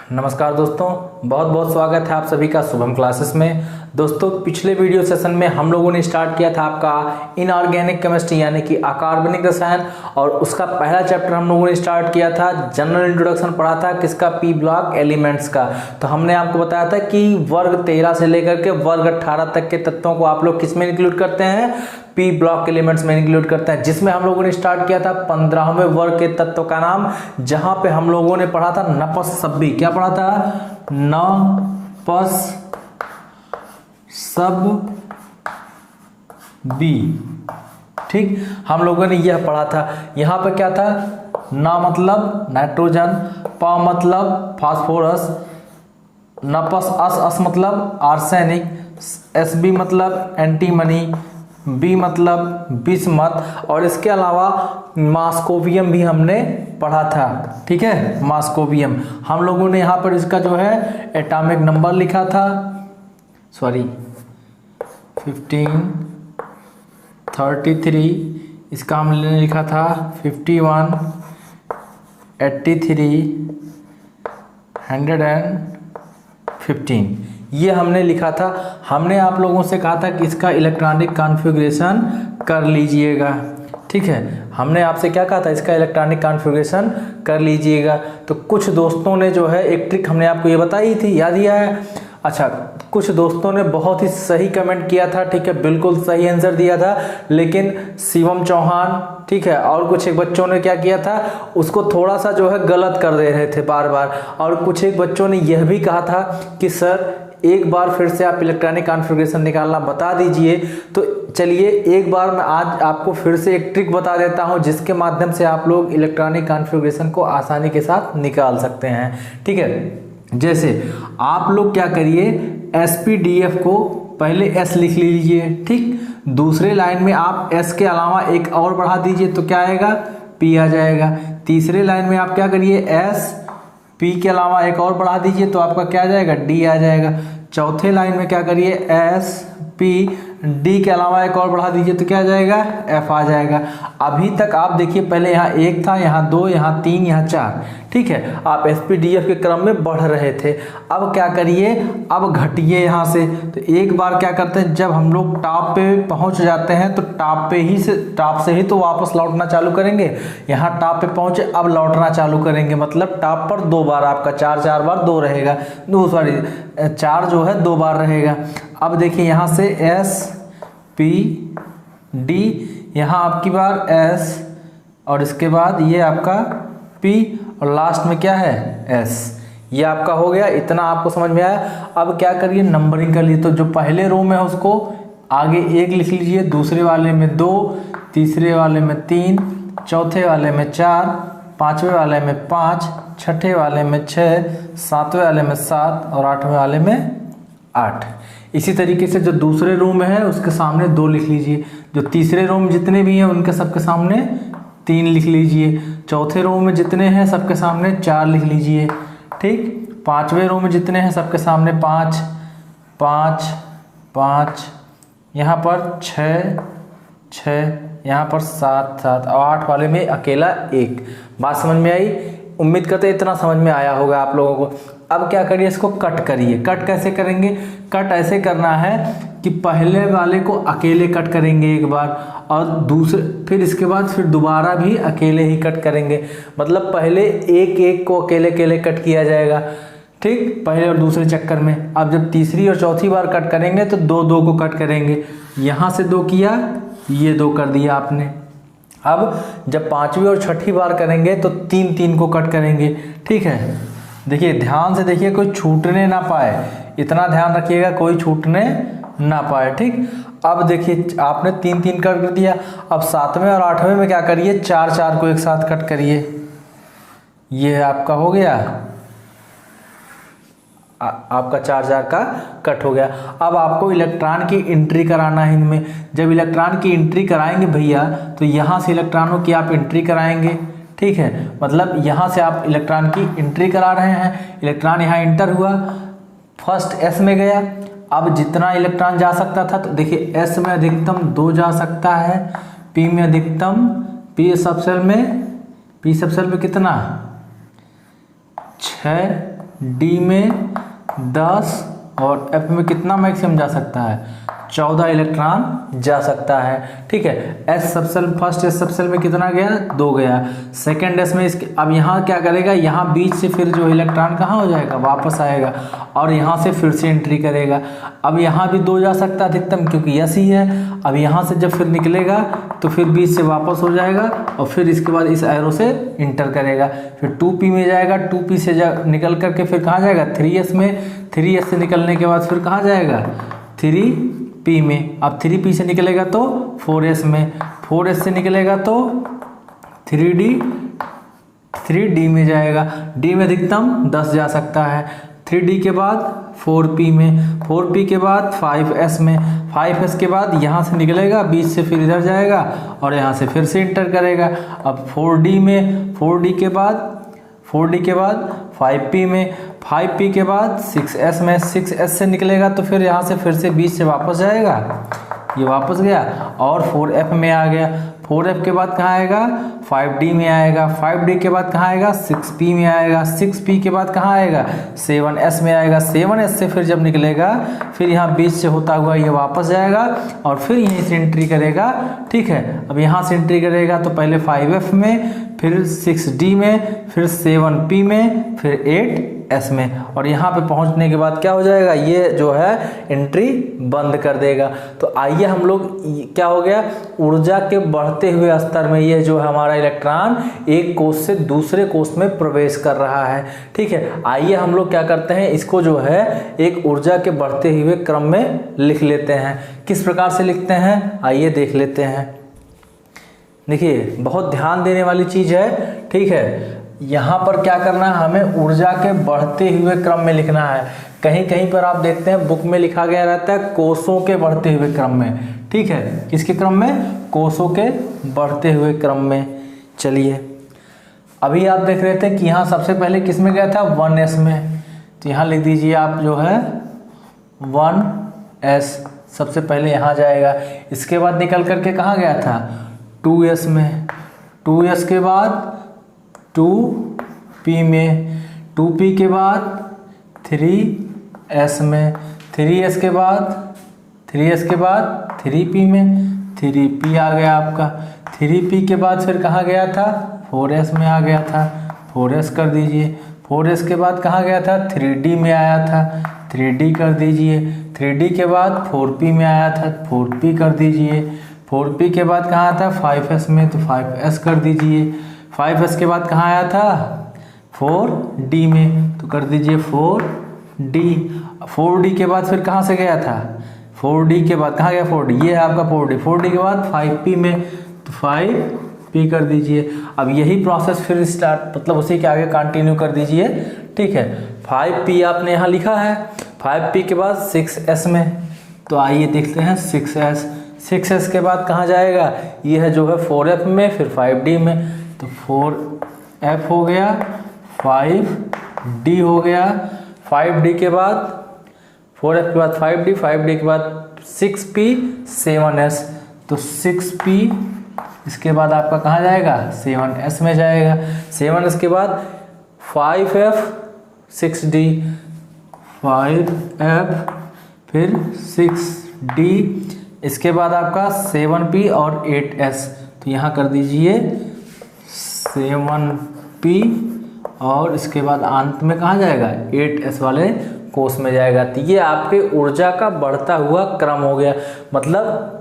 नमस्कार दोस्तों, बहुत बहुत स्वागत है आप सभी का शुभम क्लासेस में। दोस्तों, पिछले वीडियो सेशन में हम लोगों ने स्टार्ट किया था आपका इनऑर्गेनिक केमिस्ट्री यानी कि अकार्बनिक रसायन, और उसका पहला चैप्टर हम लोगों ने स्टार्ट किया था, जनरल इंट्रोडक्शन पढ़ा था किसका, पी ब्लॉक एलिमेंट्स का। तो हमने आपको बताया था कि वर्ग 13 से लेकर के वर्ग 18 तक के तत्वों को आप लोग किस में इंक्लूड करते हैं, पी ब्लॉक एलिमेंट्स में इंक्लूड करते हैं, जिसमें हम लोगों ने स्टार्ट किया था 15वें वर्ग के तत्व का नाम, जहां पे हम लोगों ने पढ़ा था नपस सब्बी। क्या पढ़ा था? नपस सब बी। ठीक, हम लोगों ने यह पढ़ा था। यहां पे क्या था? ना मतलब नाइट्रोजन, प मतलब फास्फोरस, नपस अस मतलब आर्सेनिक, एस बी मतलब एंटीमनी, बी मतलब बिस्मथ, और इसके अलावा मास्कोवियम भी हमने पढ़ा था। ठीक है, मास्कोवियम हम लोगों ने यहाँ पर इसका जो है एटॉमिक नंबर लिखा था, सॉरी 1533, इसका हमने लिखा था 51, 83, 115, ये हमने लिखा था। हमने आप लोगों से कहा था कि इसका इलेक्ट्रॉनिक कॉन्फ़िगरेशन कर लीजिएगा। ठीक है, हमने आपसे क्या कहा था? इसका इलेक्ट्रॉनिक कॉन्फ़िगरेशन कर लीजिएगा। तो कुछ दोस्तों ने जो है एक ट्रिक हमने आपको ये बताई थी, याद ही है? अच्छा, कुछ दोस्तों ने बहुत ही सही कमेंट किया था, ठीक है, बिल्कुल सही आंसर दिया था, लेकिन शिवम चौहान, ठीक है, और कुछ एक बच्चों ने क्या किया था, उसको थोड़ा सा जो है गलत कर दे रहे थे बार बार। और कुछ एक बच्चों ने यह भी कहा था कि सर एक बार फिर से आप इलेक्ट्रॉनिक कॉन्फ़िगरेशन निकालना बता दीजिए। तो चलिए एक बार मैं आज आपको फिर से एक ट्रिक बता देता हूं, जिसके माध्यम से आप लोग इलेक्ट्रॉनिक कॉन्फ़िगरेशन को आसानी के साथ निकाल सकते हैं। ठीक है, जैसे आप लोग क्या करिए, SPDF को पहले S लिख लीजिए। ठीक, दूसरे लाइन में आप S के अलावा एक और बढ़ा दीजिए तो क्या आएगा? P आ जाएगा। तीसरे लाइन में आप क्या करिए, S P के अलावा एक और बढ़ा दीजिए तो आपका क्या आ जाएगा? D आ जाएगा। चौथे लाइन में क्या करिए, S P D के अलावा एक और बढ़ा दीजिए तो क्या आ जाएगा? F आ जाएगा। अभी तक आप देखिए, पहले यहाँ 1 था, यहाँ 2, यहाँ 3, यहाँ 4। ठीक है, आप SPDF के क्रम में बढ़ रहे थे। अब क्या करिए, अब घटिए यहाँ से। तो एक बार क्या करते हैं, जब हम लोग टॉप पे पहुँच जाते हैं तो टॉप से ही तो वापस लौटना चालू करेंगे। यहाँ टॉप पे पहुँचे, अब लौटना चालू करेंगे, मतलब टॉप पर 2 बार आपका 4 बार 2 रहेगा, 4 जो है 2 बार रहेगा। अब देखिए यहाँ से SPD, यहाँ आपकी बार S, और इसके बाद ये आपका P, और लास्ट में क्या है? S। ये आपका हो गया। इतना आपको समझ में आया? अब क्या करिए, नंबरिंग कर लिए। तो जो पहले रो में है उसको आगे 1 लिख लीजिए, दूसरे वाले में 2, तीसरे वाले में 3, चौथे वाले में 4, पाँचवें वाले में 5, छठे वाले में 6, सातवें वाले में 7, और आठवें वाले में 8। इसी तरीके से जो दूसरे रो में है उसके सामने 2 लिख लीजिए, जो तीसरे रो में जितने भी हैं उनके सबके सामने 3 लिख लीजिए, चौथे रो में जितने हैं सबके सामने 4 लिख लीजिए। ठीक, पाँचवें रो में जितने हैं सबके सामने 5, 5, 5, यहाँ पर 6, 6, यहाँ पर 7, 7, और 8 वाले में अकेला 1। बात समझ में आई? उम्मीद करते इतना समझ में आया होगा आप लोगों को। अब क्या करिए, इसको कट करिए। कट कैसे करेंगे? कट ऐसे करना है कि पहले वाले को अकेले कट करेंगे एक बार, और दूसरे फिर इसके बाद फिर दोबारा भी अकेले ही कट करेंगे। मतलब पहले एक को अकेले अकेले कट किया जाएगा, ठीक, पहले और दूसरे चक्कर में। अब जब तीसरी और चौथी बार कट करेंगे तो 2 को कट करेंगे। यहाँ से 2 किया, ये 2 कर दिया आपने। अब जब 5वीं और छठी बार करेंगे तो 3 को कट करेंगे। ठीक है, देखिए ध्यान से देखिए, कोई छूटने ना पाए, इतना ध्यान रखिएगा, कोई छूटने ना पाए। ठीक, अब देखिए आपने 3 कर दिया। अब 7वें और 8वें में क्या करिए, 4 को एक साथ कट करिए। ये आपका हो गया, आपका 4 का कट हो गया। अब आपको इलेक्ट्रॉन की एंट्री कराना है इनमें। जब इलेक्ट्रॉन की एंट्री कराएंगे भैया, तो यहाँ से इलेक्ट्रॉनों की आप एंट्री कराएंगे। ठीक है, मतलब यहाँ से आप इलेक्ट्रॉन की एंट्री करा रहे हैं। इलेक्ट्रॉन यहाँ एंटर हुआ, फर्स्ट S में गया। अब जितना इलेक्ट्रॉन जा सकता था, तो देखिए S में अधिकतम 2 जा सकता है, P में अधिकतम, P सब सेल में कितना 6 डी में 10 और एफ में कितना मैक्सिमम जा सकता है, 14 इलेक्ट्रॉन जा सकता है। ठीक है, S subshell, first S subshell में कितना गया, 2 गया। सेकेंड एस में इसके, अब यहाँ क्या करेगा, यहाँ बीच से फिर जो इलेक्ट्रॉन कहाँ हो जाएगा, वापस आएगा और यहाँ से फिर से एंट्री करेगा। अब यहाँ भी 2 जा सकता है अधिकतम, क्योंकि एस ही है। अब यहाँ से जब फिर निकलेगा तो फिर बीच से वापस हो जाएगा और फिर इसके बाद इस एरो से इंटर करेगा, फिर 2p में जाएगा, 2p से निकल करके फिर कहाँ जाएगा, 3s में, 3s से निकलने के बाद फिर कहाँ जाएगा, 3p में। अब 3p से निकलेगा तो 4s में, 4s से निकलेगा तो 3d में जाएगा, d में अधिकतम 10 जा सकता है। 3d के बाद 4p में, 4p के बाद 5s में, 5s के बाद यहाँ से निकलेगा, बीच से फिर इधर जाएगा और यहाँ से फिर से इंटर करेगा। अब 4d में, 4d के बाद 5p में, 5p के बाद 6s में, 6s से निकलेगा तो फिर यहाँ से फिर से बीच से वापस जाएगा, ये वापस गया और 4f में आ गया। 4f के बाद कहाँ आएगा, 5d में आएगा, 5d के बाद कहाँ आएगा, 6p में आएगा, 6p के बाद कहाँ आएगा, 7s में आएगा। 7s से फिर जब निकलेगा फिर यहाँ बीच से होता हुआ ये वापस जाएगा और फिर यहीं से एंट्री करेगा। ठीक है, अब यहाँ से एंट्री करेगा तो पहले 5f में, फिर 6d में, फिर 7p में, फिर 8s में और यहाँ पे पहुँचने के बाद क्या हो जाएगा, ये जो है एंट्री बंद कर देगा। तो आइए हम लोग, क्या हो गया, ऊर्जा के बढ़ते हुए स्तर में ये जो है हमारा इलेक्ट्रॉन एक कोष से दूसरे कोष में प्रवेश कर रहा है। ठीक है, आइए हम लोग क्या करते हैं, इसको जो है एक ऊर्जा के बढ़ते हुए क्रम में लिख लेते हैं। किस प्रकार से लिखते हैं, आइए देख लेते हैं। देखिए, बहुत ध्यान देने वाली चीज है। ठीक है, यहाँ पर क्या करना है, हमें ऊर्जा के बढ़ते हुए क्रम में लिखना है। कहीं कहीं पर आप देखते हैं बुक में लिखा गया रहता है कोषों के बढ़ते हुए क्रम में। ठीक है, किसके क्रम में, कोषों के बढ़ते हुए क्रम में। चलिए, अभी आप देख रहे थे कि यहाँ सबसे पहले किस में गया था, 1s में, तो यहाँ लिख दीजिए आप जो है 1s सबसे पहले यहाँ जाएगा। इसके बाद निकल करके कहाँ गया था, 2s में, 2s के बाद 2p में, 2p के बाद 3s में, 3s के बाद 3p में, 3p आ गया आपका। 3p के बाद फिर कहाँ गया था, 4s में आ गया था, 4s कर दीजिए। 4s के बाद कहाँ गया था, 3d में आया था, 3d कर दीजिए। 3d के बाद 4p में आया था, 4p कर दीजिए। 4p के बाद कहाँ था, 5s में, तो 5s कर दीजिए। 5s के बाद कहाँ आया था, 4d में, तो कर दीजिए 4d। 4d के बाद फिर कहाँ से गया था, 4d के बाद कहाँ गया, 4d, ये है आपका 4d। 4d के बाद 5p में, तो 5p कर दीजिए। अब यही प्रोसेस फिर स्टार्ट, मतलब उसी के आगे कंटिन्यू कर दीजिए। ठीक है, 5p आपने यहाँ लिखा है, 5p के बाद 6s में, तो आइए देखते हैं 6s। 6s के बाद कहाँ जाएगा, ये है जो है 4f में, फिर 5d में, तो 4f हो गया, 5d हो गया। 5d के बाद 4f के बाद 5d, 5d के बाद 6p, 7s, तो 6p इसके बाद आपका कहाँ जाएगा, 7s में जाएगा। 7s के बाद 5f, 6d, 5f फिर 6d, इसके बाद आपका 7p और 8s, तो यहाँ कर दीजिए 7p और इसके बाद अंत में कहाँ जाएगा, 8s वाले कोष में जाएगा। तो ये आपके ऊर्जा का बढ़ता हुआ क्रम हो गया। मतलब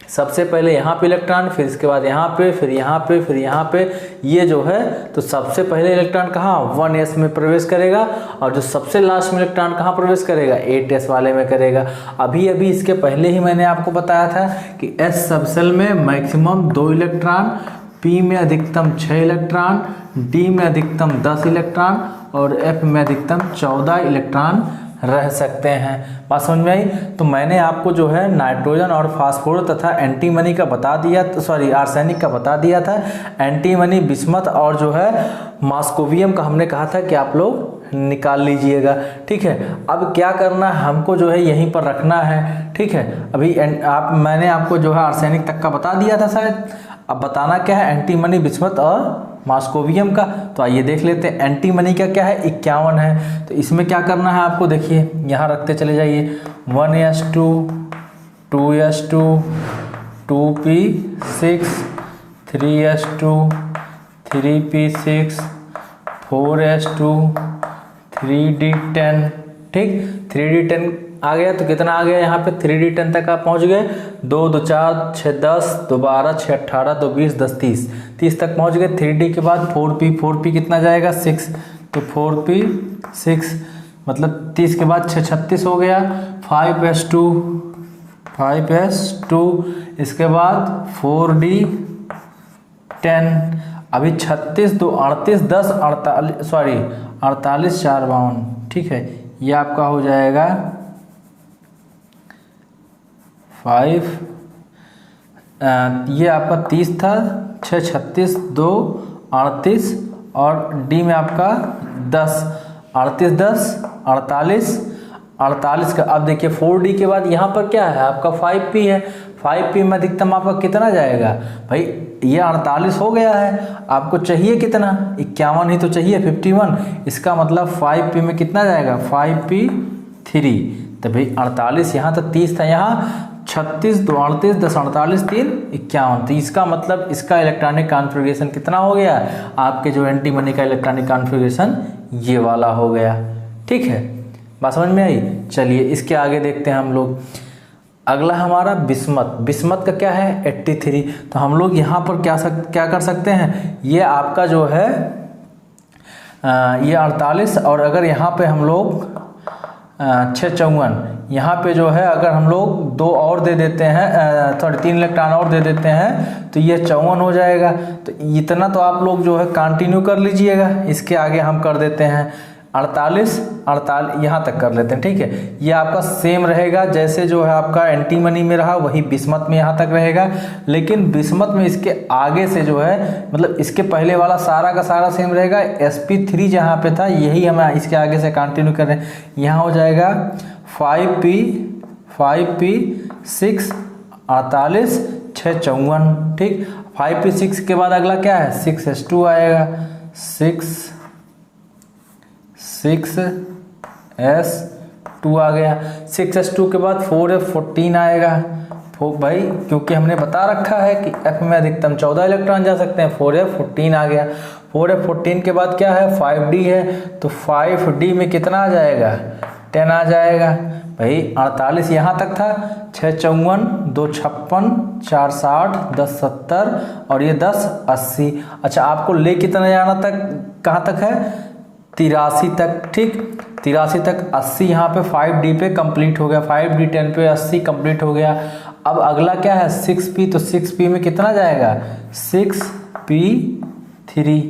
सबसे पहले यहाँ पे इलेक्ट्रॉन, फिर इसके बाद यहाँ पे, फिर यहाँ पे, फिर यहाँ पे, ये जो है तो सबसे पहले इलेक्ट्रॉन कहाँ, 1s में प्रवेश करेगा और जो सबसे लास्ट में इलेक्ट्रॉन कहाँ प्रवेश करेगा, 8s वाले में करेगा। अभी अभी इसके पहले ही मैंने आपको बताया था कि s सबसेल में मैक्सिमम 2 इलेक्ट्रॉन, p में अधिकतम 6 इलेक्ट्रॉन, d में अधिकतम 10 इलेक्ट्रॉन और f में अधिकतम 14 इलेक्ट्रॉन रह सकते हैं। बात समझ में आई। तो मैंने आपको जो है नाइट्रोजन और फास्फोरस तथा एंटीमनी का बता दिया, सॉरी आर्सेनिक का बता दिया था। एंटीमनी, बिस्मथ और जो है मॉस्कोवियम का हमने कहा था कि आप लोग निकाल लीजिएगा। ठीक है, अब क्या करना है, हमको जो है यहीं पर रखना है। ठीक है, अभी मैंने आपको जो है आर्सेनिक तक का बता दिया था शायद। अब बताना क्या है, एंटीमनी, बिस्मथ और मॉस्कोवियम का। तो आइए देख लेते हैं। एंटीमनी का क्या है, 51 है। तो इसमें क्या करना है आपको, देखिए यहाँ रखते चले जाइए, 1s2 2s2 2p6 3s2 3p6 4s2 3d10। ठीक, 3d10 आ गया तो कितना आ गया यहाँ पे, 3d10 तक आप पहुँच गए। 2 2 4 6 10 2 12 6 18 2 20 10 30 तक पहुँच गए। 3d के बाद 4p कितना जाएगा, 6, तो 4p 6 मतलब 30 के बाद 6 36 हो गया। 5s2 इसके बाद 4d10। अभी 36 2 38 10 48 सॉरी 48 4 52। ठीक है, ये आपका हो जाएगा 5, ये आपका 30 था, 6 36 2 38 और डी में आपका 10 38 10 48 का। अब देखिए 4d के बाद यहाँ पर क्या है आपका 5p है। 5p में अधिकतम आपका कितना जाएगा भाई, ये 48 हो गया है, आपको चाहिए कितना, 51 ही तो चाहिए, 51। इसका मतलब 5p में कितना जाएगा, 5p3। तो भाई 48 यहाँ तो 30 था, यहाँ 36 2 38 10 48 3 51। तो इसका मतलब इसका इलेक्ट्रॉनिक कॉन्फ़िगरेशन कितना हो गया, आपके जो एंटीमनी का इलेक्ट्रॉनिक कॉन्फ़िगरेशन ये वाला हो गया। ठीक है, बात समझ में आई। चलिए इसके आगे देखते हैं हम लोग। अगला हमारा बिस्मत का क्या है, 83। तो हम लोग यहाँ पर क्या कर सकते हैं, ये आपका जो है ये 48 और अगर यहाँ पे हम लोग 6 54, यहाँ पे जो है अगर हम लोग 2 और दे देते हैं, सॉरी 3 इलेक्ट्रॉन और दे देते हैं तो ये 54 हो जाएगा। तो इतना तो आप लोग जो है कंटिन्यू कर लीजिएगा। इसके आगे हम कर देते हैं 48 यहाँ तक कर लेते हैं। ठीक है, ये आपका सेम रहेगा जैसे जो है आपका एंटीमनी में रहा वही बिस्मत में यहाँ तक रहेगा। लेकिन बिस्मत में इसके आगे से जो है मतलब इसके पहले वाला सारा का सारा सेम रहेगा। sp3 जहाँ पे था यही हम इसके आगे से कंटिन्यू कर रहे हैं। यहाँ हो जाएगा 5p 6 48 6 54। ठीक, 5p6 के बाद अगला क्या है, 6s2 आएगा, 6s2 आ गया। 6s2 के बाद 4f14 आएगा। भाई क्योंकि हमने बता रखा है कि f में अधिकतम 14 इलेक्ट्रॉन जा सकते हैं, 4f14 आ गया। 4f14 के बाद क्या है, 5d है, तो 5d में कितना आ जाएगा, 10 आ जाएगा। भाई 48 यहाँ तक था, 6 54 2 56 4 60 10 70 और ये 10 80। अच्छा, आपको ले कितना जाना तक, कहाँ तक है, 83 तक। ठीक, 83 तक 80 यहाँ पे 5d पे कंप्लीट हो गया, 5d10 पे 80 कंप्लीट हो गया। अब अगला क्या है 6p, तो 6p में कितना जाएगा, 6p3।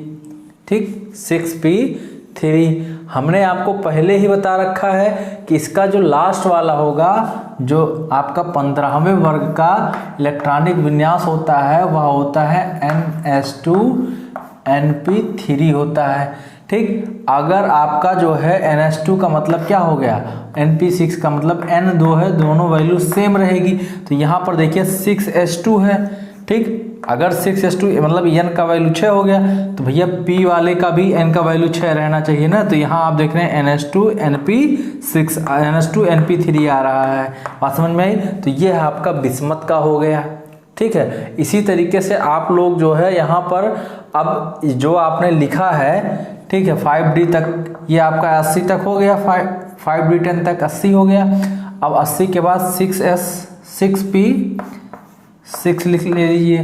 ठीक, 6p3 हमने आपको पहले ही बता रखा है कि इसका जो लास्ट वाला होगा, जो आपका 15वें वर्ग का इलेक्ट्रॉनिक विन्यास होता है वह होता है ns2np3 होता है। ठीक, अगर आपका जो है ns2 का मतलब क्या हो गया, np6 का मतलब n2 है, दोनों वैल्यू सेम रहेगी। तो यहाँ पर देखिए 6s2 है। ठीक, अगर 6s2 मतलब n का वैल्यू 6 हो गया तो भैया p वाले का भी n का वैल्यू 6 रहना चाहिए ना। तो यहाँ आप देख रहे हैं ns2np6 ns2np3 आ रहा है। बात समझ में आई। तो ये आपका बिस्मत का हो गया। ठीक है, इसी तरीके से आप लोग जो है यहाँ पर अब जो आपने लिखा है, ठीक है, 5d तक ये आपका 80 तक हो गया, 5d10 तक 80 हो गया। अब 80 के बाद 6p6 लिख लीजिए,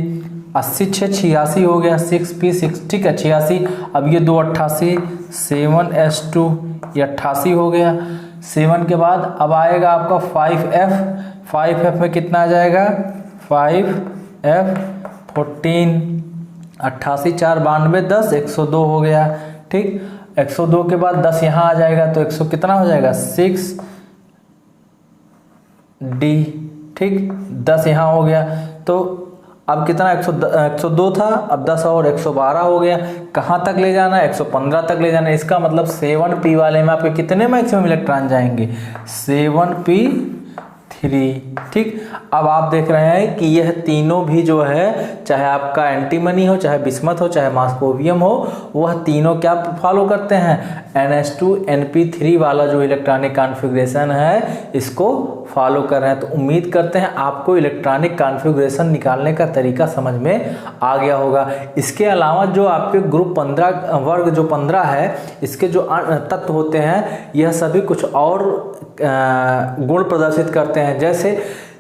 80 6 86 हो गया, 6p6। ठीक है, 86। अब ये 2 88 7s2 ये 88 हो गया। 7 के बाद अब आएगा आपका 5f में कितना आ जाएगा, 5f14 88 4 92 10 102 हो गया। ठीक, 102 के बाद 10 यहाँ आ जाएगा तो 100 कितना हो जाएगा, 6d। ठीक, 10 यहाँ हो गया तो अब कितना 102 था, अब 10 और 112 हो गया। कहाँ तक ले जाना है, 115 तक ले जाना है। इसका मतलब 7p वाले में आपके कितने मैक्सिमम इलेक्ट्रॉन जाएंगे, 7p 3। ठीक, अब आप देख रहे हैं कि यह तीनों भी जो है, चाहे आपका एंटीमनी हो, चाहे बिस्मथ हो, चाहे मॉस्कोवियम हो, वह तीनों क्या फॉलो करते हैं, NH2NP3 वाला जो इलेक्ट्रॉनिक कॉन्फ़िगरेशन है इसको फॉलो कर रहे हैं। तो उम्मीद करते हैं आपको इलेक्ट्रॉनिक कॉन्फ़िगरेशन निकालने का तरीका समझ में आ गया होगा। इसके अलावा जो आपके ग्रुप 15 वर्ग जो 15 है, इसके जो तत्व होते हैं यह सभी कुछ और गुण प्रदर्शित करते हैं। जैसे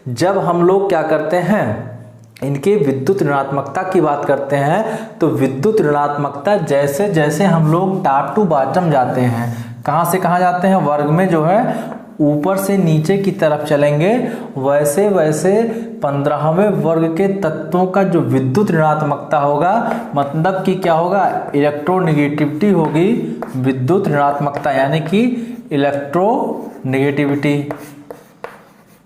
जब हम लोग क्या करते हैं, इनके विद्युत ऋणात्मकता की बात करते हैं, तो विद्युत ऋणात्मकता जैसे जैसे हम लोग टॉप टू बॉटम जाते हैं, कहाँ से कहाँ जाते हैं, वर्ग में जो है ऊपर से नीचे की तरफ चलेंगे, वैसे वैसे 15वें वर्ग के तत्वों का जो विद्युत ऋणात्मकता होगा, मतलब कि क्या होगा, इलेक्ट्रोनेगेटिविटी होगी, विद्युत ऋणात्मकता यानी कि इलेक्ट्रोनेगेटिविटी,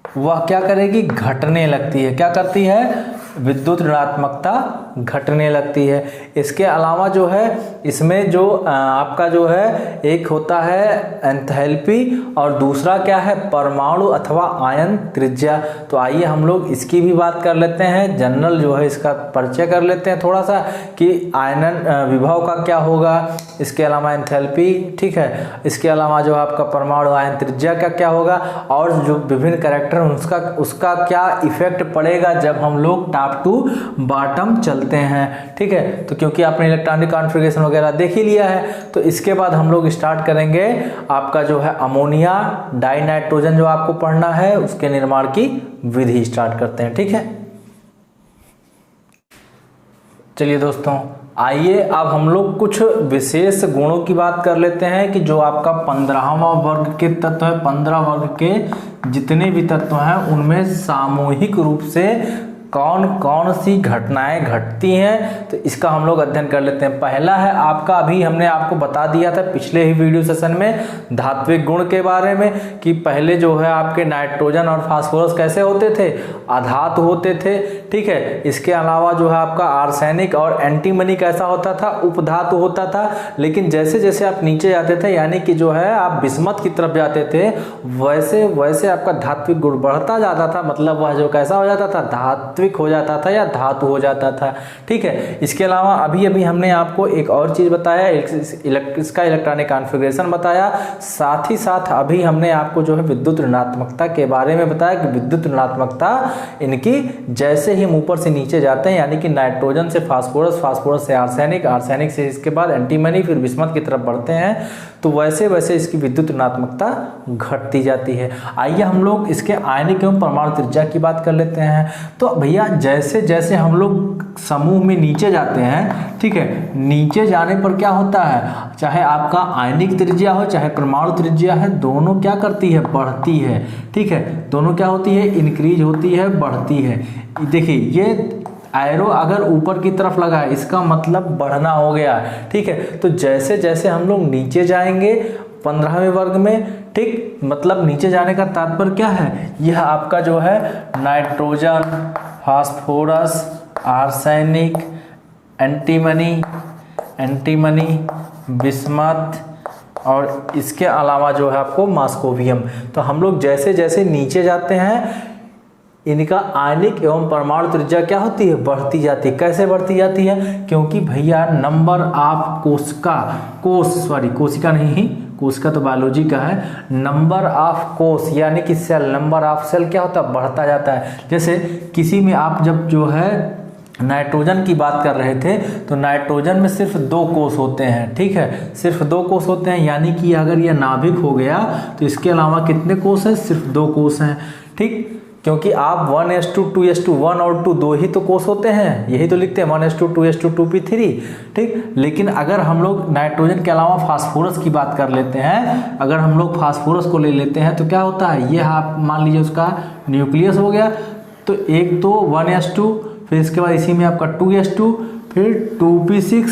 वह क्या करेगी, घटने लगती है। क्या करती है, विद्युत ऋणात्मकता घटने लगती है। इसके अलावा जो है इसमें जो आपका जो है एक होता है एंथैल्पी और दूसरा क्या है, परमाणु अथवा आयन त्रिज्या। तो आइए हम लोग इसकी भी बात कर लेते हैं, जनरल जो है इसका परिचय कर लेते हैं थोड़ा सा कि आयनन विभव का क्या होगा, इसके अलावा एंथैल्पी, ठीक है, इसके अलावा जो आपका परमाणु आयन त्रिज्या का क्या होगा, और जो विभिन्न कैरेक्टर उसका क्या इफेक्ट पड़ेगा जब हम लोग टॉप टू बॉटम चलते हैं। ठीक है, तो क्योंकि आपने इलेक्ट्रॉनिक कॉन्फ़िगरेशन वगैरह देख ही लिया है, तो इसके बाद हम लोग स्टार्ट करेंगे आपका जो है अमोनिया डाइनाइट्रोजन जो आपको पढ़ना है, उसके निर्माण की विधि स्टार्ट करते हैं। ठीक है, चलिए दोस्तों, आइए अब हम लोग कुछ विशेष गुणों की बात कर लेते हैं कि जो आपका 15वां वर्ग के तत्व है, 15 वर्ग के जितने भी तत्व हैं उनमें सामूहिक रूप से कौन कौन सी घटनाएं घटती हैं, तो इसका हम लोग अध्ययन कर लेते हैं। पहला है आपका, अभी हमने आपको बता दिया था पिछले ही वीडियो सेशन में धात्विक गुण के बारे में कि पहले जो है आपके नाइट्रोजन और फास्फोरस कैसे होते थे, अधातु होते थे। ठीक है, इसके अलावा जो है आपका आर्सेनिक और एंटीमनी कैसा होता था, उपधातु होता था। लेकिन जैसे जैसे आप नीचे जाते थे, यानी कि जो है आप बिस्मथ की तरफ जाते थे, वैसे वैसे आपका धात्विक गुण बढ़ता जाता था, मतलब वह जो कैसा हो जाता था, धात्विक हो जाता था या धातु हो जाता था। ठीक है, इसके अलावा अभी अभी हमने आपको एक और चीज बताया, इसका इलेक्ट्रॉनिक कॉन्फ़िगरेशन बताया, साथ ही साथ अभी हमने आपको जो है विद्युत ऋणात्मकता के बारे में बताया कि विद्युत ऋणात्मकता इनकी जैसे ही हम ऊपर से नीचे जाते हैं, यानी कि नाइट्रोजन से फास्फोरस, फास्फोरस से आर्सेनिक, आर्सेनिक से इसके बाद एंटीमनी, फिर बिस्मथ की तरफ बढ़ते हैं, तो वैसे वैसे इसकी विद्युत ऋणात्मकता घटती जाती है। आइए हम लोग इसके आयनिक एवं परमाणु त्रिज्या की बात कर लेते हैं। तो भैया जैसे जैसे हम लोग समूह में नीचे जाते हैं, ठीक है, नीचे जाने पर क्या होता है, चाहे आपका आयनिक त्रिज्या हो चाहे परमाणु त्रिज्या है, दोनों क्या करती है, बढ़ती है। ठीक है, दोनों क्या होती है, इंक्रीज होती है, बढ़ती है। देखिए ये एरो अगर ऊपर की तरफ लगा है, इसका मतलब बढ़ना हो गया। ठीक है, तो जैसे जैसे हम लोग नीचे जाएंगे 15वें वर्ग में, ठीक, मतलब नीचे जाने का तात्पर्य क्या है, यह आपका जो है nitrogen, phosphorus, arsenic, antimony, bismuth और इसके अलावा जो है आपको मॉस्कोवियम। तो हम लोग जैसे जैसे नीचे जाते हैं, इनका आयनिक एवं परमाणु त्रिज्या क्या होती है, बढ़ती जाती है। कैसे बढ़ती जाती है, क्योंकि भैया नंबर ऑफ कोशिका नहीं, कोशिका तो बायोलॉजी का है, नंबर ऑफ कोष यानी कि सेल, नंबर ऑफ सेल क्या होता है, बढ़ता जाता है। जैसे किसी में आप जब जो है नाइट्रोजन की बात कर रहे थे, तो नाइट्रोजन में सिर्फ 2 कोष होते हैं। ठीक है, सिर्फ 2 कोष होते हैं, यानी कि अगर यह नाभिक हो गया तो इसके अलावा कितने कोष हैं, सिर्फ 2 कोष हैं। ठीक, क्योंकि आप 1s2 2s2 1 और 2 दो ही तो कोष होते हैं, यही तो लिखते हैं 1s2 2s2 2p3। ठीक, लेकिन अगर हम लोग नाइट्रोजन के अलावा फास्फोरस की बात कर लेते हैं, अगर हम लोग फास्फोरस को ले लेते हैं तो क्या होता है, ये आप मान लीजिए उसका न्यूक्लियस हो गया, तो एक तो 1s2, फिर इसके बाद इसी में आपका 2s2, फिर 2p6,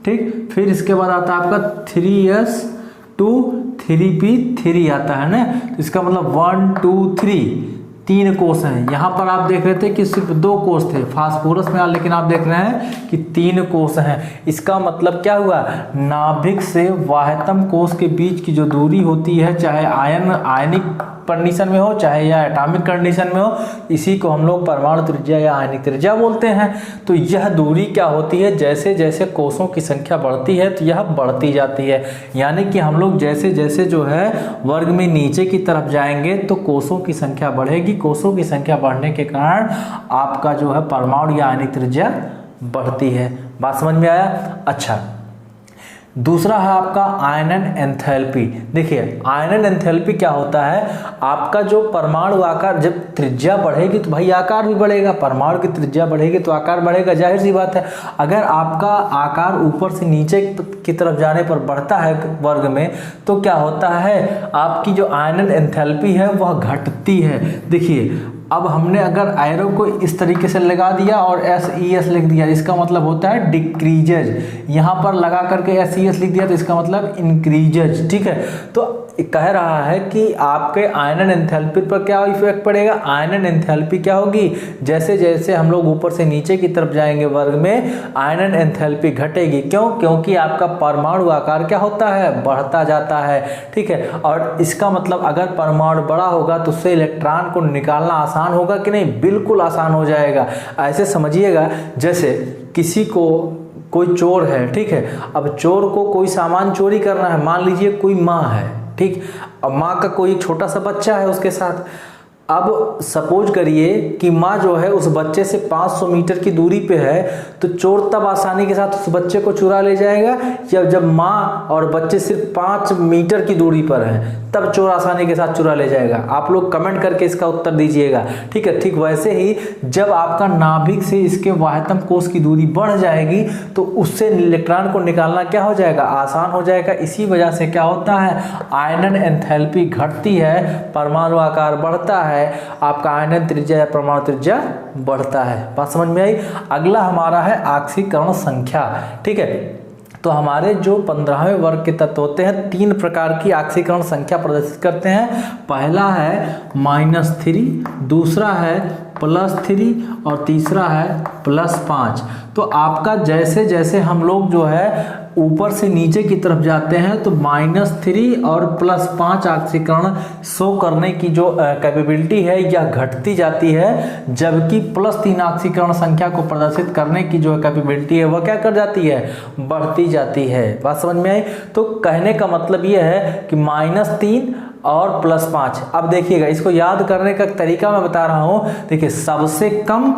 ठीक, फिर इसके बाद आता है आपका 3s2 3p3 आता है ना। तो इसका मतलब 1 2 3 3 कोष हैं। यहाँ पर आप देख रहे थे कि सिर्फ 2 कोष थे फास्फोरस में, लेकिन आप देख रहे हैं कि 3 कोष हैं। इसका मतलब क्या हुआ, नाभिक से वाह्यतम कोष के बीच की जो दूरी होती है, चाहे आयनिक कंडीशन में हो चाहे या एटॉमिक कंडीशन में हो, इसी को हम लोग परमाणु त्रिज्या या आयनिक त्रिज्या बोलते हैं। तो यह दूरी क्या होती है, जैसे जैसे कोषों की संख्या बढ़ती है तो यह बढ़ती जाती है, यानी कि हम लोग जैसे जैसे जो है वर्ग में नीचे की तरफ जाएंगे तो कोषों की संख्या बढ़ेगी, कोषों की संख्या बढ़ने के कारण आपका जो है परमाणु या आयनिक त्रिज्या बढ़ती है। बात समझ में आया? अच्छा, दूसरा है आपका आयनन एंथैल्पी। देखिए आयनन एंथैल्पी क्या होता है, आपका जो परमाणु आकार, जब त्रिज्या बढ़ेगी तो भाई आकार भी बढ़ेगा, परमाणु की त्रिज्या बढ़ेगी तो आकार बढ़ेगा, जाहिर सी बात है। अगर आपका आकार ऊपर से नीचे की तरफ जाने पर बढ़ता है वर्ग में तो क्या होता है, आपकी जो आयनन एंथैल्पी है वह घटती है। देखिए अब हमने अगर एरो को इस तरीके से लगा दिया और SES लिख दिया, इसका मतलब होता है डिक्रीजेज। यहाँ पर लगा करके SES लिख दिया तो इसका मतलब इंक्रीजेज। ठीक है, तो कह रहा है कि आपके आयनन एंथैल्पी पर क्या इफेक्ट पड़ेगा, आयनन एंथैल्पी क्या होगी, जैसे जैसे हम लोग ऊपर से नीचे की तरफ जाएंगे वर्ग में आयनन एंथैल्पी घटेगी। क्यों? क्योंकि आपका परमाणु आकार क्या होता है, बढ़ता जाता है। ठीक है, और इसका मतलब अगर परमाणु बड़ा होगा तो उससे इलेक्ट्रॉन को निकालना आसान होगा कि नहीं, बिल्कुल आसान हो जाएगा। ऐसे समझिएगा जैसे किसी को, कोई चोर है, ठीक है, अब चोर को कोई सामान चोरी करना है, मान लीजिए कोई माँ है, ठीक, अब माँ का कोई छोटा सा बच्चा है उसके साथ। अब सपोज करिए कि माँ जो है उस बच्चे से 500 मीटर की दूरी पे है, तो चोर तब आसानी के साथ उस बच्चे को चुरा ले जाएगा या जब माँ और बच्चे सिर्फ 5 मीटर की दूरी पर हैं तब चोर आसानी के साथ चुरा ले जाएगा। आप लोग कमेंट करके इसका उत्तर दीजिएगा। ठीक है, ठीक वैसे ही जब आपका नाभिक से इसके बाह्यतम कोष की दूरी बढ़ जाएगी तो उससे इलेक्ट्रॉन को निकालना क्या हो जाएगा, आसान हो जाएगा। इसी वजह से क्या होता है, आयनन एंथैल्पी घटती है, परमाणु आकार बढ़ता है, आपका आयनन त्रिज्या या परमाणु त्रिज्या बढ़ता है। बात समझ में आई? अगला हमारा है आक्सीकरण संख्या। ठीक है, तो हमारे जो 15वें वर्ग के तत्व होते हैं 3 प्रकार की आक्सीकरण संख्या प्रदर्शित करते हैं। पहला है -3, दूसरा है +3 और तीसरा है +5। तो आपका जैसे जैसे हम लोग जो है ऊपर से नीचे की तरफ जाते हैं तो -3 और +5 आक्सीकरण शो करने की जो कैपेबिलिटी है यह घटती जाती है, जबकि +3 आक्सीकरण संख्या को प्रदर्शित करने की जो कैपेबिलिटी है वह क्या कर जाती है, बढ़ती जाती है। बात समझ में आई? तो कहने का मतलब यह है कि -3 और +5। अब देखिएगा, इसको याद करने का तरीका मैं बता रहा हूँ। देखिए सबसे कम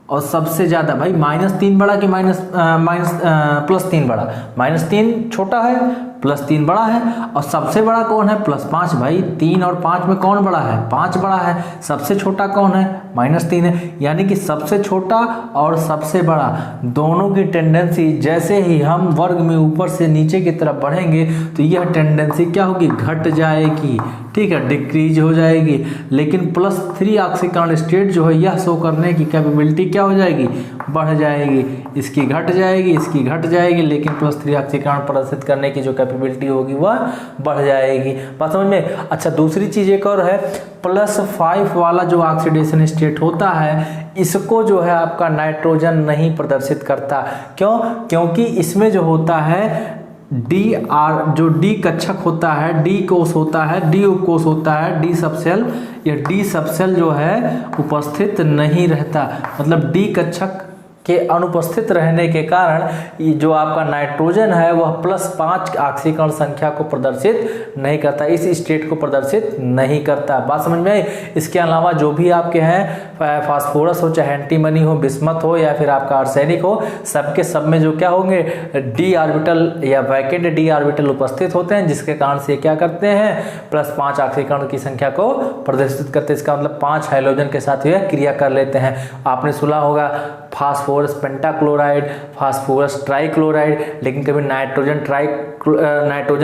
और सबसे ज़्यादा, भाई -3 बड़ा कि +3 बड़ा, -3 छोटा है, +3 बड़ा है, और सबसे बड़ा कौन है, +5। भाई 3 और 5 में कौन बड़ा है, 5 बड़ा है। सबसे छोटा कौन है, -3 है। यानी कि सबसे छोटा और सबसे बड़ा दोनों की टेंडेंसी, जैसे ही हम वर्ग में ऊपर से नीचे की तरफ बढ़ेंगे तो यह टेंडेंसी क्या होगी, घट जाएगी। ठीक है, डिक्रीज हो जाएगी। लेकिन +3 आक्सीकरण स्टेट जो है यह शो करने की कैपेबिलिटी क्या हो जाएगी, बढ़ जाएगी। इसकी घट जाएगी, इसकी घट जाएगी, लेकिन +3 आक्सीकरण प्रदर्शित करने की जो कैपेबिलिटी होगी वह बढ़ जाएगी। बात समझ में? अच्छा, दूसरी चीज़ एक और है, +5 वाला जो ऑक्सीडेशन स्टेट होता है इसको जो है आपका नाइट्रोजन नहीं प्रदर्शित करता। क्यों? क्योंकि इसमें जो होता है जो डी कक्षक होता है, डी कोष होता है, डी उपकोष होता है, डी सबसेल, या डी सबसेल जो है उपस्थित नहीं रहता। मतलब डी कक्षक के अनुपस्थित रहने के कारण ये जो आपका नाइट्रोजन है वह +5 ऑक्सीकरण संख्या को प्रदर्शित नहीं करता, इस स्टेट को प्रदर्शित नहीं करता। बात समझ में आई? इसके अलावा जो भी आपके हैं फास्फोरस हो, चाहे एंटीमनी हो, बिस्मथ हो, या फिर आपका आर्सेनिक हो, सबके सब में जो क्या होंगे, डी ऑर्बिटल या वैकेंट डी ऑर्बिटल उपस्थित होते हैं, जिसके कारण से क्या करते हैं, +5 ऑक्सीकरण की संख्या को प्रदर्शित करते हैं। इसका मतलब 5 हाइड्रोजन के साथ यह क्रिया कर लेते हैं। आपने सुना होगा फास्फोरस पेंटाक्लोराइड, फास्फोरस ट्राइक्लोराइड, लेकिन कभी नाइट्रोजन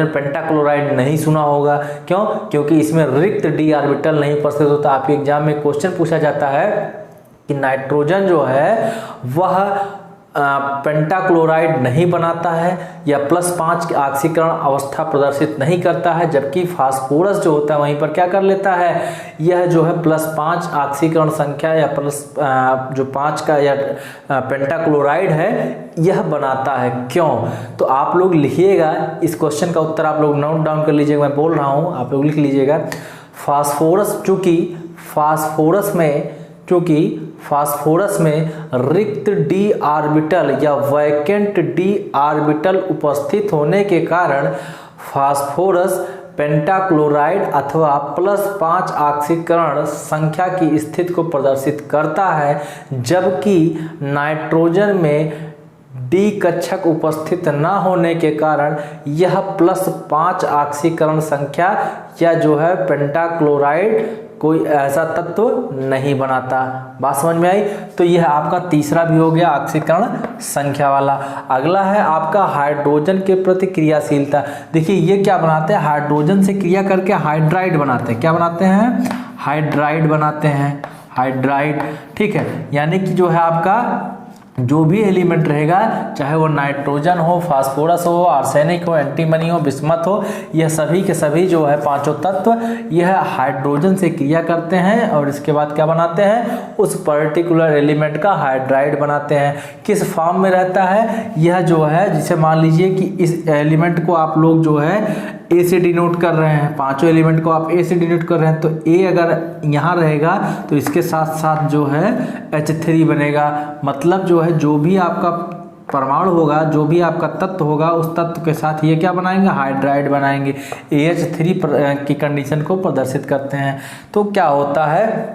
पेंटाक्लोराइड नहीं सुना होगा। क्यों? क्योंकि इसमें रिक्त डी ऑर्बिटल नहीं उपस्थित होता। आपके एग्जाम में क्वेश्चन पूछा जाता है कि नाइट्रोजन जो है वह पेंटाक्लोराइड नहीं बनाता है या +5 की अवस्था प्रदर्शित नहीं करता है, जबकि फास्फोरस जो होता है वहीं पर क्या कर लेता है, यह जो है +5 ऑक्सीकरण संख्या या जो 5 का या पेंटाक्लोराइड है यह बनाता है। क्यों? तो आप लोग लिखिएगा, इस क्वेश्चन का उत्तर आप लोग नोट डाउन कर लीजिएगा, मैं बोल रहा हूँ आप लोग लिख लीजिएगा। फास्फोरस, चूंकि फास्फोरस में रिक्त d ऑर्बिटल या वैकेंट d ऑर्बिटल उपस्थित होने के कारण फास्फोरस पेंटाक्लोराइड अथवा +5 ऑक्सीकरण संख्या की स्थिति को प्रदर्शित करता है, जबकि नाइट्रोजन में D कक्षक उपस्थित न होने के कारण यह +5 ऑक्सीकरण संख्या या जो है पेंटाक्लोराइड कोई ऐसा तत्व नहीं बनाता। बात समझ में आई? तो यह आपका तीसरा भी हो गया ऑक्सीकरण संख्या वाला। अगला है आपका हाइड्रोजन के प्रति क्रियाशीलता। देखिए ये क्या बनाते हैं, हाइड्रोजन से क्रिया करके हाइड्राइड बनाते हैं। क्या बनाते हैं? हाइड्राइड बनाते हैं, हाइड्राइड। ठीक है, यानी कि जो है आपका जो भी एलिमेंट रहेगा, चाहे वो नाइट्रोजन हो, फास्फोरस हो, आर्सेनिक हो, एंटीमनी हो, बिस्मथ हो, यह सभी के सभी जो है पांचों तत्व यह हाइड्रोजन से क्रिया करते हैं और इसके बाद क्या बनाते हैं, उस पर्टिकुलर एलिमेंट का हाइड्राइड बनाते हैं। किस फॉर्म में रहता है यह जो है, जिसे मान लीजिए कि इस एलिमेंट को आप लोग जो है ए से डिनोट कर रहे हैं, पांचों एलिमेंट को आप ए से डिनोट कर रहे हैं, तो ए अगर यहाँ रहेगा तो इसके साथ साथ जो है H3 बनेगा। मतलब जो है जो भी आपका परमाणु होगा, जो भी आपका तत्व होगा, उस तत्व के साथ ये क्या बनाएंगे, हाइड्राइड बनाएंगे। AH3 की कंडीशन को प्रदर्शित करते हैं। तो क्या होता है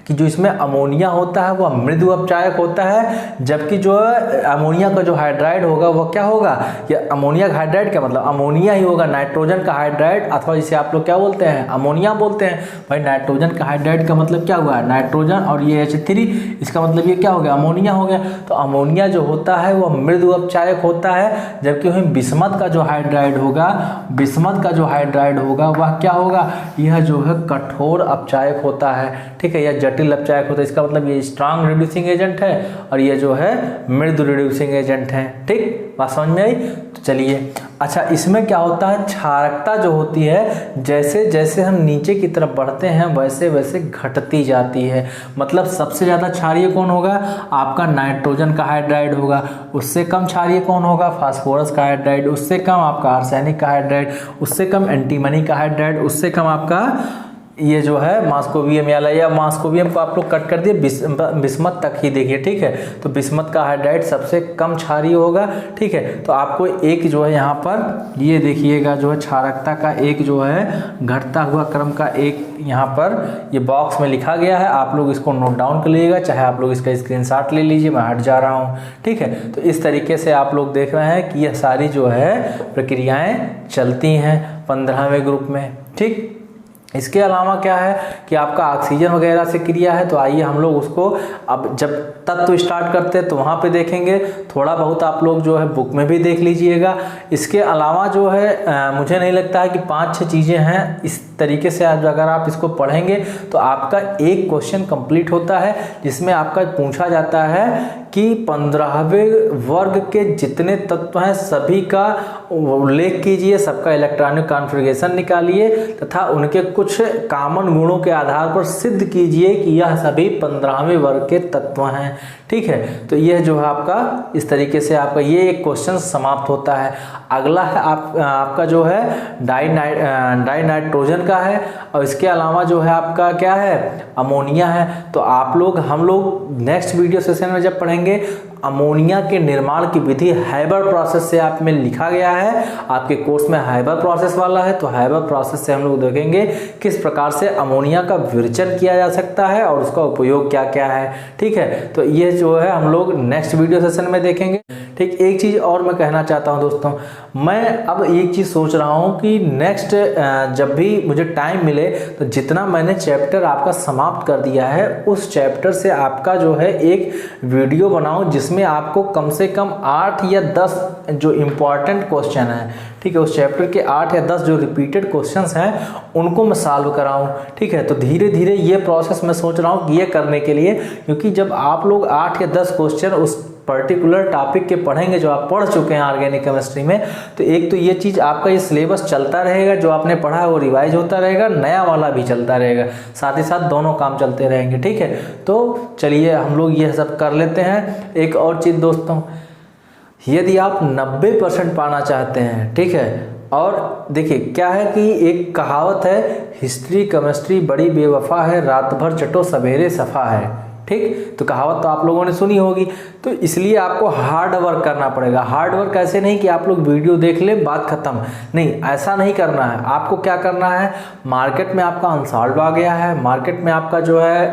कि जो इसमें अमोनिया होता है वह मृदु अपचायक होता है, जबकि जो अमोनिया का जो हाइड्राइड होगा वह क्या होगा, या अमोनिया का हाइड्राइड क्या मतलब अमोनिया ही होगा, नाइट्रोजन का हाइड्राइड, अथवा जिसे आप लोग क्या बोलते हैं, अमोनिया बोलते हैं। भाई नाइट्रोजन का हाइड्राइड का मतलब क्या हुआ, नाइट्रोजन, और ये H3, इसका मतलब ये क्या हो गया, अमोनिया हो गया। तो अमोनिया जो होता है वह मृदु अपचायक होता है, जबकि वहीं बिस्मथ का जो हाइड्राइड होगा, बिस्मथ का जो हाइड्राइड होगा वह क्या होगा, यह जो है कठोर अपचायक होता है। ठीक है, यह जटिल अपचायक होता है। इसका मतलब ये स्ट्रांग रिड्यूसिंग एजेंट है और ये जो है मृदु रिड्यूसिंग एजेंट है। ठीक, बात समझ में आई? तो चलिए, अच्छा इसमें क्या होता है, क्षारकता जो होती है जैसे जैसे हम नीचे की तरफ बढ़ते हैं वैसे वैसे घटती जाती है। मतलब सबसे ज़्यादा क्षारीय कौन होगा, आपका नाइट्रोजन का हाइड्राइड होगा। उससे कम क्षारीय कौन होगा, फास्फोरस का हाइड्राइड। उससे कम आपका आर्सेनिक का हाइड्राइड। उससे कम एंटीमनी का हाइड्राइड। उससे कम आपका ये जो है मास्कोवियम या मास्कोवियम को आप लोग कट कर दिए, बिस्मथ तक ही देखिए। ठीक है, तो बिस्मथ का हाइड्राइड सबसे कम क्षारीय होगा। ठीक है, तो आपको एक जो है यहाँ पर ये देखिएगा जो है क्षारकता का एक जो है घटता हुआ क्रम का एक यहाँ पर ये बॉक्स में लिखा गया है। आप लोग इसको नोट डाउन कर लीजिएगा, चाहे आप लोग इसका स्क्रीनशॉट ले लीजिए, मैं हट जा रहा हूँ। ठीक है, तो इस तरीके से आप लोग देख रहे हैं कि यह सारी जो है प्रक्रियाएँ चलती हैं 15वें ग्रुप में। ठीक, इसके अलावा क्या है कि आपका ऑक्सीजन वगैरह से क्रिया है, तो आइए हम लोग उसको अब जब तत्व स्टार्ट करते हैं तो वहाँ पे देखेंगे। थोड़ा बहुत आप लोग जो है बुक में भी देख लीजिएगा। इसके अलावा जो है मुझे नहीं लगता है कि 5-6 चीज़ें हैं। इस तरीके से आज अगर आप इसको पढ़ेंगे तो आपका एक क्वेश्चन कंप्लीट होता है, जिसमें आपका पूछा जाता है कि 15वें वर्ग के जितने तत्व हैं सभी का उल्लेख कीजिए, सबका इलेक्ट्रॉनिक कॉन्फ़िगरेशन निकालिए तथा उनके कुछ कॉमन गुणों के आधार पर सिद्ध कीजिए कि यह सभी 15वें वर्ग के तत्व हैं। ठीक है, तो यह जो है आपका इस तरीके से आपका ये एक क्वेश्चन समाप्त होता है। अगला है आपका जो है डाई नाइट्रोजन का है, और इसके अलावा जो है आपका क्या है, अमोनिया है। तो आप लोग हम लोग नेक्स्ट वीडियो सेशन में जब पढ़ेंगे अमोनिया के निर्माण की विधि हैबर प्रोसेस से आप में लिखा गया है, आपके कोर्स में हैबर प्रोसेस वाला है, तो हैबर प्रोसेस से हम लोग देखेंगे किस प्रकार से अमोनिया का विरेचन किया जा सकता है और उसका उपयोग क्या क्या है। ठीक है, तो ये जो है हम लोग नेक्स्ट वीडियो सेशन में देखेंगे। ठीक, एक चीज़ और मैं कहना चाहता हूं दोस्तों, मैं अब एक चीज़ सोच रहा हूं कि नेक्स्ट जब भी मुझे टाइम मिले तो जितना मैंने चैप्टर आपका समाप्त कर दिया है उस चैप्टर से आपका जो है एक वीडियो बनाऊं, जिसमें आपको कम से कम 8 या 10 जो इम्पॉर्टेंट क्वेश्चन हैं, ठीक है, उस चैप्टर के 8 या 10 जो रिपीटेड क्वेश्चंस हैं उनको मैं सॉल्व कराऊं। ठीक है, तो धीरे धीरे ये प्रोसेस मैं सोच रहा हूं कि ये करने के लिए, क्योंकि जब आप लोग 8 या 10 क्वेश्चन उस पर्टिकुलर टॉपिक के पढ़ेंगे जो आप पढ़ चुके हैं ऑर्गेनिक केमिस्ट्री में, तो एक तो ये चीज़ आपका ये सिलेबस चलता रहेगा, जो आपने पढ़ा है वो रिवाइज होता रहेगा, नया वाला भी चलता रहेगा, साथ ही साथ दोनों काम चलते रहेंगे। ठीक है, तो चलिए हम लोग ये सब कर लेते हैं। एक और चीज़ दोस्तों, यदि आप 90% पाना चाहते हैं, ठीक है, और देखिए क्या है कि एक कहावत है, हिस्ट्री केमिस्ट्री बड़ी बेवफा है, रात भर चटो सवेरे सफ़ा है। ठीक, तो कहावत तो आप लोगों ने सुनी होगी। तो इसलिए आपको हार्ड वर्क करना पड़ेगा। हार्ड वर्क ऐसे नहीं कि आप लोग वीडियो देख लें बात खत्म, नहीं, ऐसा नहीं करना है। आपको क्या करना है, मार्केट में आपका अनसॉल्व आ गया है, मार्केट में आपका जो है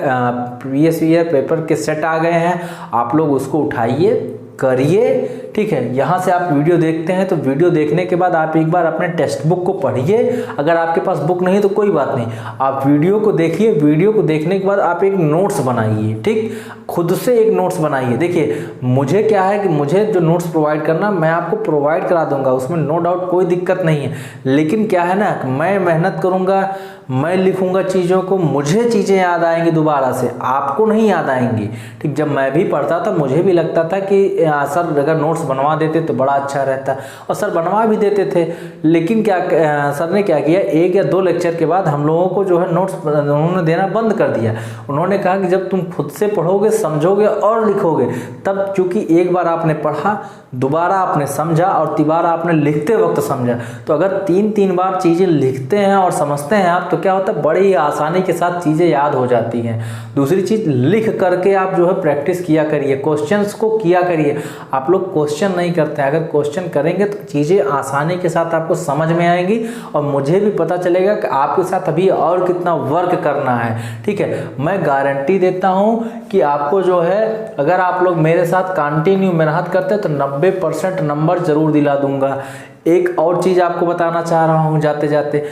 प्रीवियस ईयर पेपर के सेट आ गए हैं, आप लोग उसको उठाइए, करिए। ठीक है, यहाँ से आप वीडियो देखते हैं तो वीडियो देखने के बाद आप एक बार अपने टेक्स्ट बुक को पढ़िए। अगर आपके पास बुक नहीं तो कोई बात नहीं, आप वीडियो को देखिए। वीडियो को देखने के बाद आप एक नोट्स बनाइए। ठीक, खुद से एक नोट्स बनाइए। देखिए मुझे क्या है कि मुझे जो नोट्स प्रोवाइड करना मैं आपको प्रोवाइड करा दूंगा, उसमें नो डाउट कोई दिक्कत नहीं है। लेकिन क्या है ना, मैं मेहनत करूँगा, मैं लिखूंगा चीज़ों को, मुझे चीज़ें याद आएंगी दोबारा से, आपको नहीं याद आएंगी। ठीक, जब मैं भी पढ़ता था मुझे भी लगता था कि सर अगर नोट्स बनवा देते तो बड़ा अच्छा रहता, और सर बनवा भी देते थे। लेकिन क्या सर ने क्या किया, 1 या 2 लेक्चर के बाद हम लोगों को जो है नोट्स उन्होंने देना बंद कर दिया। उन्होंने कहा कि जब तुम खुद से पढ़ोगे, समझोगे और लिखोगे, तब चूंकि एक बार आपने पढ़ा, दोबारा आपने समझा और तिबारा आपने लिखते वक्त समझा। तो अगर 3 बार चीज़ें लिखते हैं और समझते हैं आप, तो क्या होता है, बड़ी आसानी के साथ चीज़ें याद हो जाती हैं। दूसरी चीज़, लिख करके आप जो है प्रैक्टिस किया करिए, क्वेश्चंस को किया करिए। आप लोग क्वेश्चन नहीं करते हैं, अगर क्वेश्चन करेंगे तो चीज़ें आसानी के साथ आपको समझ में आएंगी और मुझे भी पता चलेगा कि आपके साथ अभी और कितना वर्क करना है। ठीक है, मैं गारंटी देता हूँ कि आपको जो है, अगर आप लोग मेरे साथ कंटिन्यू मेहनत करते हैं तो 90% नंबर ज़रूर दिला दूंगा। एक और चीज़ आपको बताना चाह रहा हूँ जाते जाते,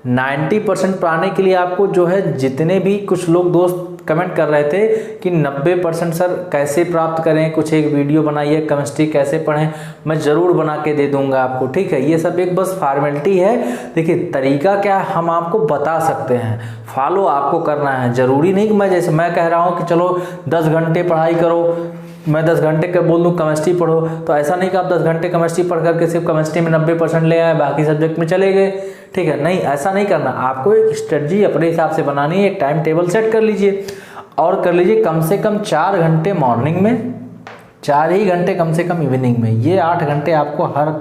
90% पाने के लिए आपको जो है, जितने भी कुछ लोग दोस्त कमेंट कर रहे थे कि 90% सर कैसे प्राप्त करें, कुछ एक वीडियो बनाइए, केमिस्ट्री कैसे पढ़ें, मैं ज़रूर बना के दे दूंगा आपको। ठीक है, ये सब एक बस फॉर्मेलिटी है। देखिए तरीका क्या हम आपको बता सकते हैं, फॉलो आपको करना है। ज़रूरी नहीं कि मैं जैसे मैं कह रहा हूँ कि चलो 10 घंटे पढ़ाई करो, मैं 10 घंटे का बोल दूँ केमिस्ट्री पढ़ो, तो ऐसा नहीं कि आप 10 घंटे केमिस्ट्री पढ़ करके सिर्फ केमिस्ट्री में 90% ले आए, बाकी सब्जेक्ट में चले गए। ठीक है, नहीं, ऐसा नहीं करना। आपको एक स्ट्रेटजी अपने हिसाब से बनानी है, एक टाइम टेबल सेट कर लीजिए और कर लीजिए कम से कम 4 घंटे मॉर्निंग में, 4 ही घंटे कम से कम इवनिंग में। ये 8 घंटे आपको हर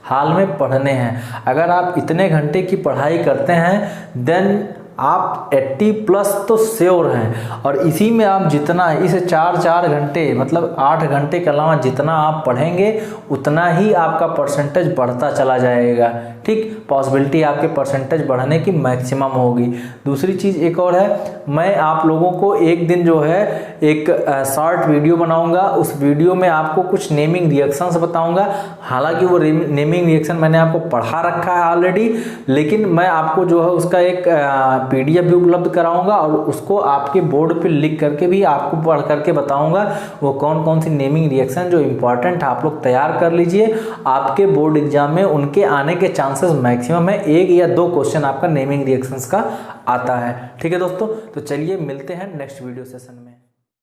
हाल में पढ़ने हैं। अगर आप इतने घंटे की पढ़ाई करते हैं देन आप 80+ तो श्योर हैं। और इसी में आप जितना इस 4 घंटे मतलब 8 घंटे के अलावा जितना आप पढ़ेंगे उतना ही आपका परसेंटेज बढ़ता चला जाएगा। ठीक, पॉसिबिलिटी आपके परसेंटेज बढ़ने की मैक्सिमम होगी। दूसरी चीज़ एक और है, मैं आप लोगों को एक दिन जो है एक शॉर्ट वीडियो बनाऊंगा, उस वीडियो में आपको कुछ नेमिंग रिएक्शंस बताऊंगा। हालांकि वो नेमिंग रिएक्शन मैंने आपको पढ़ा रखा है ऑलरेडी, लेकिन मैं आपको जो है उसका एक PDF भी उपलब्ध कराऊंगा और उसको आपके बोर्ड पे लिख करके भी आपको पढ़ करके बताऊंगा वो कौन कौन सी नेमिंग रिएक्शन जो इंपॉर्टेंट आप लोग तैयार कर लीजिए। आपके बोर्ड एग्जाम में उनके आने के चांसेस मैक्सिमम है, 1 या 2 क्वेश्चन आपका नेमिंग रिएक्शंस का आता है। ठीक है दोस्तों, तो चलिए मिलते हैं नेक्स्ट वीडियो सेशन में।